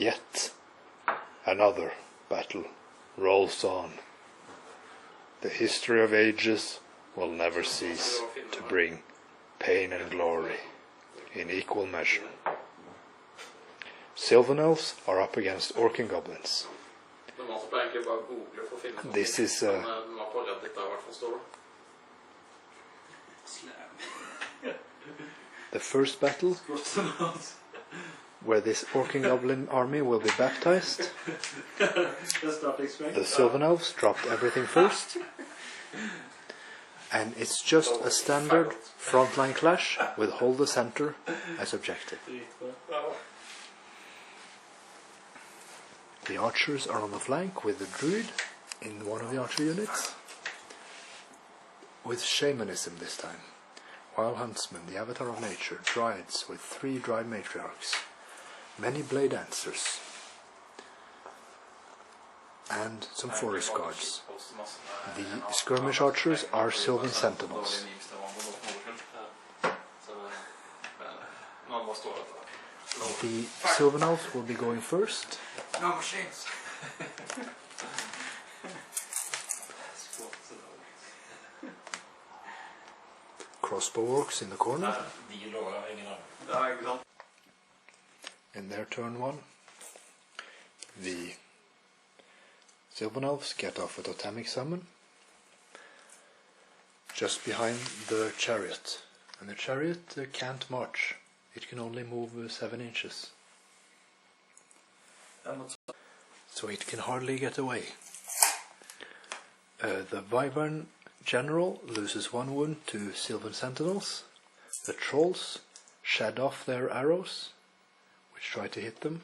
Yet another battle rolls on. The history of ages will never cease to bring pain and glory in equal measure. Sylvan elves are up against Orc and Goblins. This is the first battle where this Orc and Goblin army will be baptized. The Sylvan elves dropped everything first, and it's just a standard frontline clash with hold the center as objective. The archers are on the flank with the druid in one of the archer units, with Shamanism this time. Wild huntsmen, the avatar of nature, dryads with 3 dryad matriarchs, many blade dancers, and some forest guards. The skirmish archers are sylvan sentinels. The sylvan elves will be going first. No machines. Crossbow orcs in the corner. In their turn 1, the Sylvan elves get off a totemic summon just behind the chariot, and the chariot can't march. It can only move 7 inches, so it can hardly get away. The Wyvern general loses 1 wound to Sylvan sentinels. The trolls shed off their arrows, which try to hit them.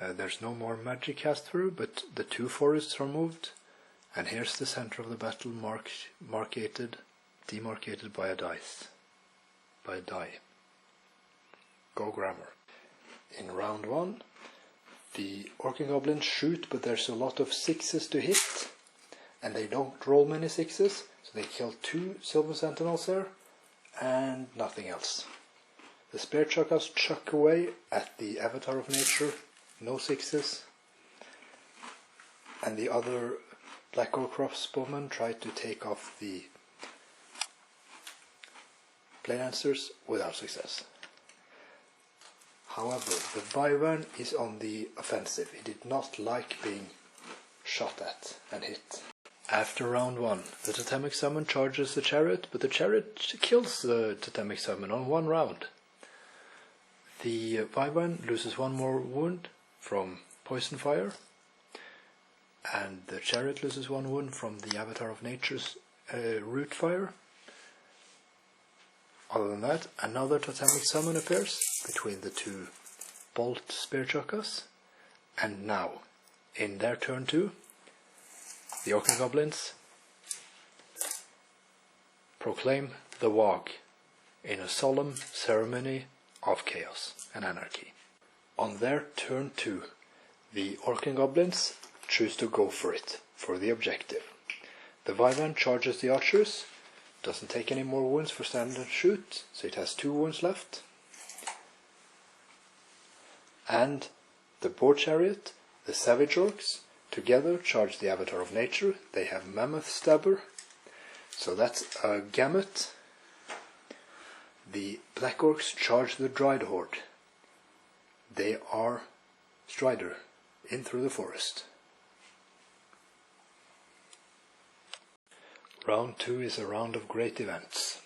There's no more magic cast through, but the 2 forests are moved, and here's the center of the battle demarcated by a die. Go grammar. In round 1, the Orc and Goblins shoot, but there's a lot of 6s to hit, and they don't roll many 6s, so they kill 2 Sylvan sentinels there, and nothing else. The spear chuckers chuck away at the avatar of nature, no 6s, and the other Black Orc crossbowmen try to take off the blade dancers without success. However, the Wyvern is on the offensive. He did not like being shot at and hit. After round 1, the totemic summon charges the chariot, but the chariot kills the totemic summon on 1 round. The Wyvern loses 1 more wound from poison fire, and the chariot loses 1 wound from the avatar of nature's root fire. Other than that, another totemic summon appears between the 2 bolt spear chuckas, and now, in their turn 2, the Orc and Goblins proclaim the Wog in a solemn ceremony of chaos and anarchy. On their turn 2, the Orc and Goblins choose to go for it, for the objective. The Wyvern charges the archers, doesn't take any more wounds for standard shoot, so it has 2 wounds left. And the Boar Chariot, the Savage Orcs, together charge the avatar of nature. They have Mammoth Stabber, so that's a gamut. The Black Orcs charge the Dryad Horde. They are Strider, in through the forest. Round 2 is a round of great events.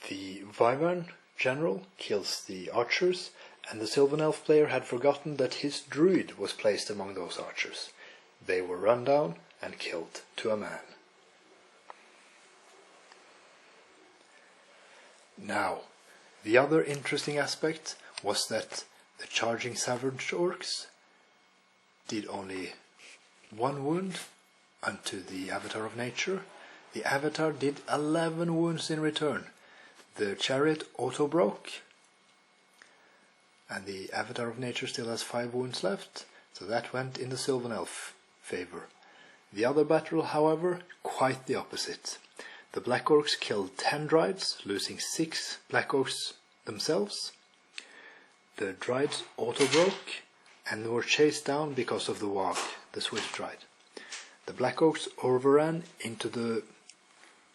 The Wyvern general kills the archers, and the Sylvan elf player had forgotten that his druid was placed among those archers. They were run down and killed to a man. Now, the other interesting aspect was that the charging Savage Orcs did only 1 wound unto the avatar of nature. The avatar did 11 wounds in return. The chariot auto-broke, and the avatar of nature still has 5 wounds left, so that went in the Sylvan elf favor. The other battle, however, quite the opposite. The Black Orcs killed 10 Dryads, losing 6 Black Orcs themselves. The Drides auto-broke and were chased down because of the Wag, the Swift Dride. The Black Orcs overran into the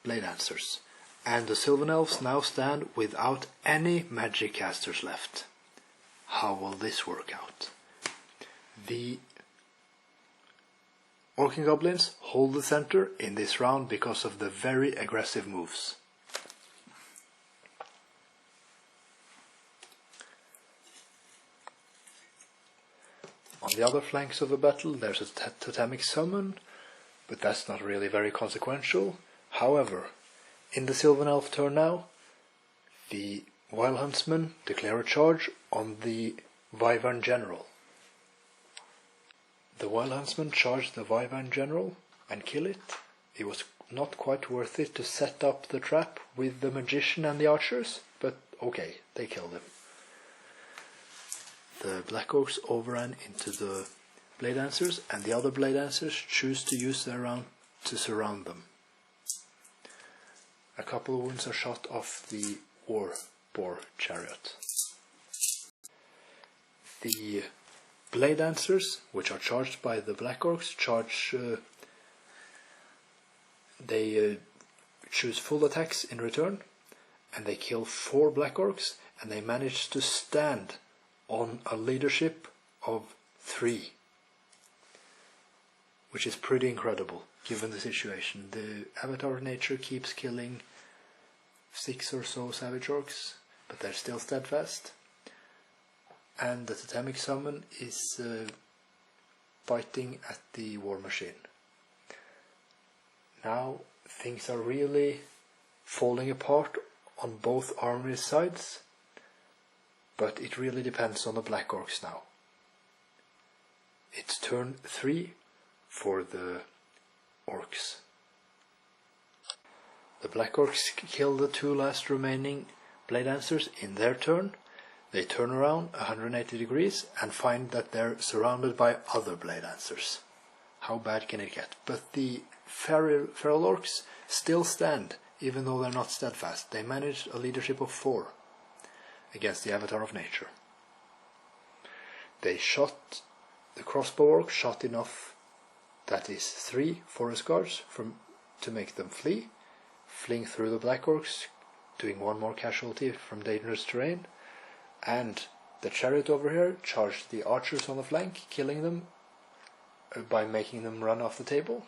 Blade Dancers, and the Sylvan Elves now stand without any magic casters left. How will this work out? The Orc and Goblins hold the center in this round because of the very aggressive moves. On the other flanks of the battle there's a totemic summon, but that's not really very consequential. However, in the Sylvan Elf turn now, the Wild Huntsmen declare a charge on the Wyvern General. The Wild Huntsmen charge the Wyvern General and kill it. It was not quite worth it to set up the trap with the Magician and the Archers, but okay, they killed him. The Black Orcs overran into the Blade Dancers, and the other Blade Dancers choose to use their round to surround them. A couple of wounds are shot off the Orc Boar Chariot. The Blade Dancers, which are charged by the Black Orcs, they choose full attacks in return, and they kill 4 Black Orcs, and they manage to stand on a leadership of 3, which is pretty incredible given the situation. The Avatar of Nature keeps killing 6 or so Savage Orcs, but they're still steadfast, and the Totemic Summon is biting at the War Machine. Now things are really falling apart on both army sides, but it really depends on the Black Orcs now. It's turn 3 for the Orcs. The Black Orcs kill the 2 last remaining Blade Dancers in their turn. They turn around 180 degrees and find that they're surrounded by other Blade Dancers. How bad can it get? But the Feral Orcs still stand, even though they're not steadfast. They managed a leadership of 4 against the Avatar of Nature. They shot, the Crossbow Orc shot enough, that is 3 Forest Guards to make them fling through the Black Orcs, doing 1 more casualty from dangerous terrain, and the Chariot over here charged the Archers on the flank, killing them by making them run off the table,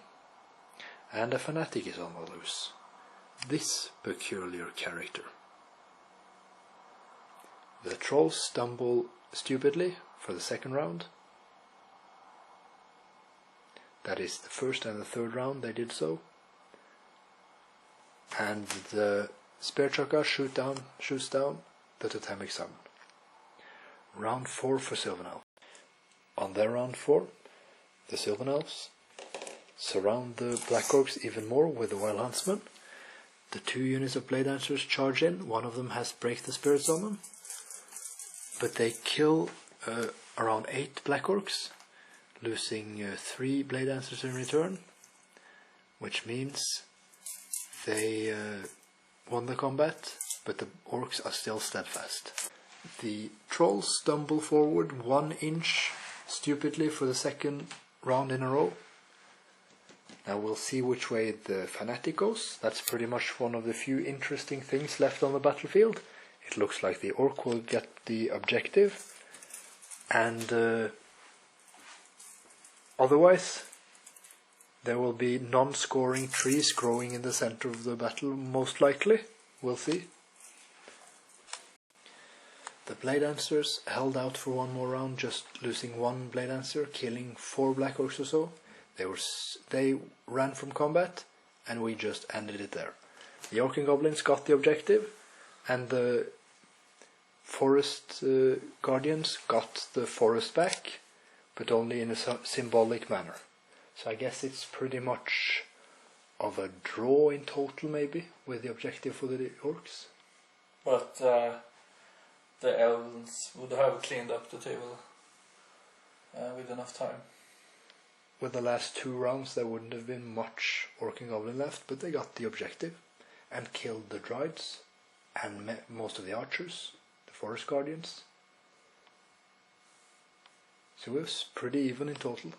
and a Fanatic is on the loose. This peculiar character. The Trolls stumble stupidly for the second round. That is the first and the third round they did so. And the Spear Chukka shoots down the Totemic Summon. Round 4 for Sylvan Elves. On their round 4, the Sylvan Elves surround the Black Orcs even more with the Wild Huntsman. The 2 units of Blade Dancers charge in. One of them has Break the Spirits on them, but they kill around 8 Black Orcs, losing 3 Blade Dancers in return, which means they won the combat, but the Orcs are still steadfast. The Trolls stumble forward 1 inch stupidly for the second round in a row. Now we'll see which way the Fanatic goes. That's pretty much one of the few interesting things left on the battlefield. It looks like the Orc will get the objective, and otherwise there will be non-scoring trees growing in the center of the battle, most likely. We'll see. The Blade Dancers held out for 1 more round, just losing 1 Blade Dancer, killing 4 Black Orcs or so. They ran from combat, and we just ended it there. The Orc and Goblins got the objective, and the Forest Guardians got the forest back, but only in a symbolic manner. So I guess it's pretty much of a draw in total, maybe, with the objective for the Orcs. But the elves would have cleaned up the table with enough time. With the last 2 rounds there wouldn't have been much Orc and Goblin left, but they got the objective and killed the Drides and most of the Archers, the Forest Guardians. So it was pretty even in total.